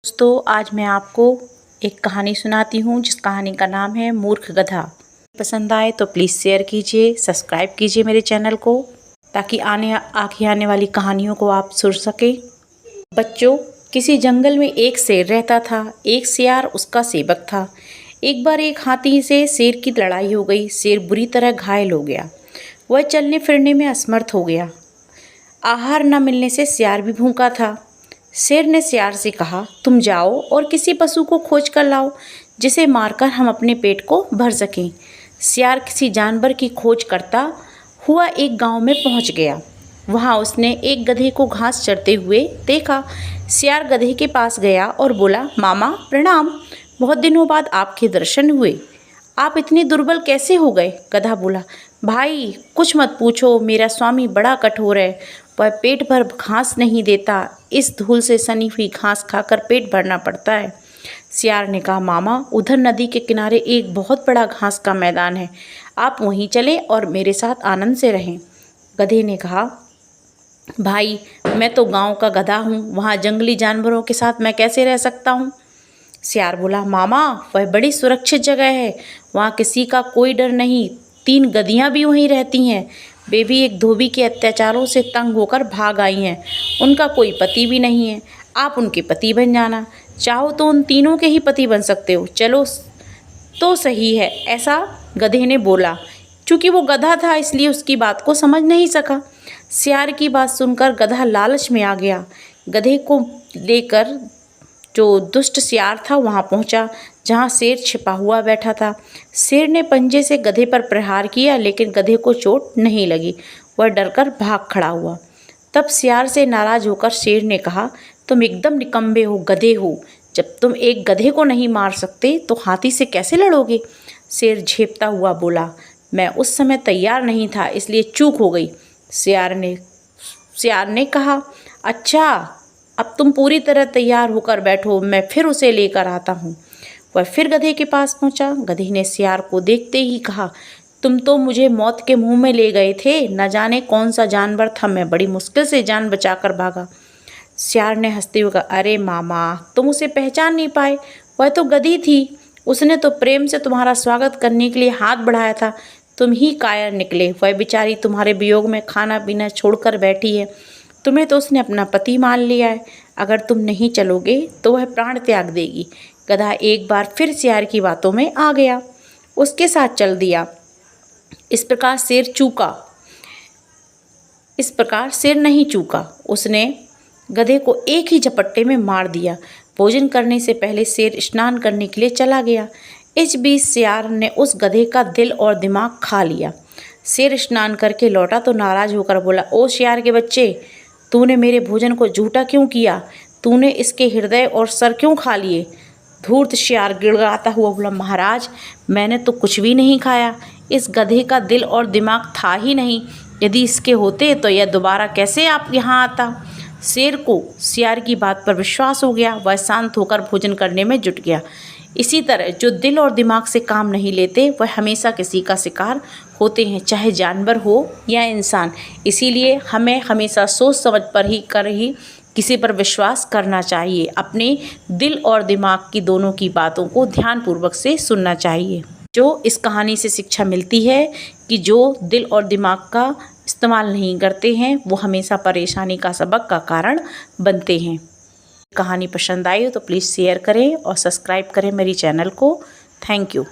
दोस्तों, आज मैं आपको एक कहानी सुनाती हूँ जिस कहानी का नाम है मूर्ख गधा। पसंद आए तो प्लीज़ शेयर कीजिए, सब्सक्राइब कीजिए मेरे चैनल को, ताकि आगे आने वाली कहानियों को आप सुन सकें। बच्चों, किसी जंगल में एक शेर रहता था। एक सियार उसका सेवक था। एक बार एक हाथी से शेर की लड़ाई हो गई। शेर बुरी तरह घायल हो गया। वह चलने फिरने में असमर्थ हो गया। आहार न मिलने से सियार भी भूखा था। शेर ने सियार से कहा, तुम जाओ और किसी पशु को खोज कर लाओ जिसे मारकर हम अपने पेट को भर सकें। सियार किसी जानवर की खोज करता हुआ एक गांव में पहुंच गया। वहां उसने एक गधे को घास चरते हुए देखा। सियार गधे के पास गया और बोला, मामा प्रणाम, बहुत दिनों बाद आपके दर्शन हुए। आप इतने दुर्बल कैसे हो गए? गधा बोला, भाई कुछ मत पूछो, मेरा स्वामी बड़ा कठोर है। वह पेट भर घास नहीं देता। इस धूल से सनी हुई घास खाकर पेट भरना पड़ता है। सियार ने कहा, मामा उधर नदी के किनारे एक बहुत बड़ा घास का मैदान है, आप वहीं चलें और मेरे साथ आनंद से रहें। गधे ने कहा, भाई मैं तो गांव का गधा हूँ, वहाँ जंगली जानवरों के साथ मैं कैसे रह सकता हूँ? सियार बोला, मामा वह बड़ी सुरक्षित जगह है, वहाँ किसी का कोई डर नहीं। 3 गधियाँ भी वहीं रहती हैं। वे भी एक धोबी के अत्याचारों से तंग होकर भाग आई हैं। उनका कोई पति भी नहीं है। आप उनके पति बन जाना। चाहो तो उन तीनों के ही पति बन सकते हो। चलो तो सही है, ऐसा गधे ने बोला। चूँकि वो गधा था इसलिए उसकी बात को समझ नहीं सका। सियार की बात सुनकर गधा लालच में आ गया। गधे को लेकर जो दुष्ट सियार था वहाँ पहुँचा जहाँ शेर छिपा हुआ बैठा था। शेर ने पंजे से गधे पर प्रहार किया, लेकिन गधे को चोट नहीं लगी। वह डरकर भाग खड़ा हुआ। तब सियार से नाराज होकर शेर ने कहा, तुम एकदम निकम्मे हो, गधे हो। जब तुम एक गधे को नहीं मार सकते तो हाथी से कैसे लड़ोगे? शेर झेपता हुआ बोला, मैं उस समय तैयार नहीं था, इसलिए चूक हो गई। सियार ने कहा, अच्छा अब तुम पूरी तरह तैयार होकर बैठो, मैं फिर उसे लेकर आता हूँ। वह फिर गधे के पास पहुँचा। गधे ने सियार को देखते ही कहा, तुम तो मुझे मौत के मुंह में ले गए थे। न जाने कौन सा जानवर था, मैं बड़ी मुश्किल से जान बचाकर भागा। सियार ने हंसते हुए कहा, अरे मामा तुम उसे पहचान नहीं पाए, वह तो गधी थी। उसने तो प्रेम से तुम्हारा स्वागत करने के लिए हाथ बढ़ाया था। तुम ही कायर निकले। वह बेचारी तुम्हारे वियोग में खाना पीना छोड़कर बैठी है। तुम्हें तो उसने अपना पति मान लिया है। अगर तुम नहीं चलोगे तो वह प्राण त्याग देगी। गधा एक बार फिर सियार की बातों में आ गया, उसके साथ चल दिया। इस प्रकार शेर नहीं चूका। उसने गधे को एक ही झपट्टे में मार दिया। भोजन करने से पहले शेर स्नान करने के लिए चला गया। इस बीच सियार ने उस गधे का दिल और दिमाग खा लिया। शेर स्नान करके लौटा तो नाराज होकर बोला, ओ सियार के बच्चे, तूने मेरे भोजन को झूठा क्यों किया? तूने इसके हृदय और सर क्यों खा लिए? धूर्त सियार गिड़गिड़ाता हुआ बोला, महाराज मैंने तो कुछ भी नहीं खाया। इस गधे का दिल और दिमाग था ही नहीं। यदि इसके होते तो यह दोबारा कैसे आप यहाँ आता? शेर को सियार की बात पर विश्वास हो गया। वह शांत होकर भोजन करने में जुट गया। इसी तरह जो दिल और दिमाग से काम नहीं लेते वह हमेशा किसी का शिकार होते हैं, चाहे जानवर हो या इंसान। इसीलिए हमें हमेशा सोच समझ पर ही किसी पर विश्वास करना चाहिए। अपने दिल और दिमाग की दोनों की बातों को ध्यानपूर्वक से सुनना चाहिए। जो इस कहानी से शिक्षा मिलती है कि जो दिल और दिमाग का इस्तेमाल नहीं करते हैं वो हमेशा परेशानी का सबक का कारण बनते हैं। कहानी पसंद आई हो तो प्लीज़ शेयर करें और सब्सक्राइब करें मेरी चैनल को। Thank you.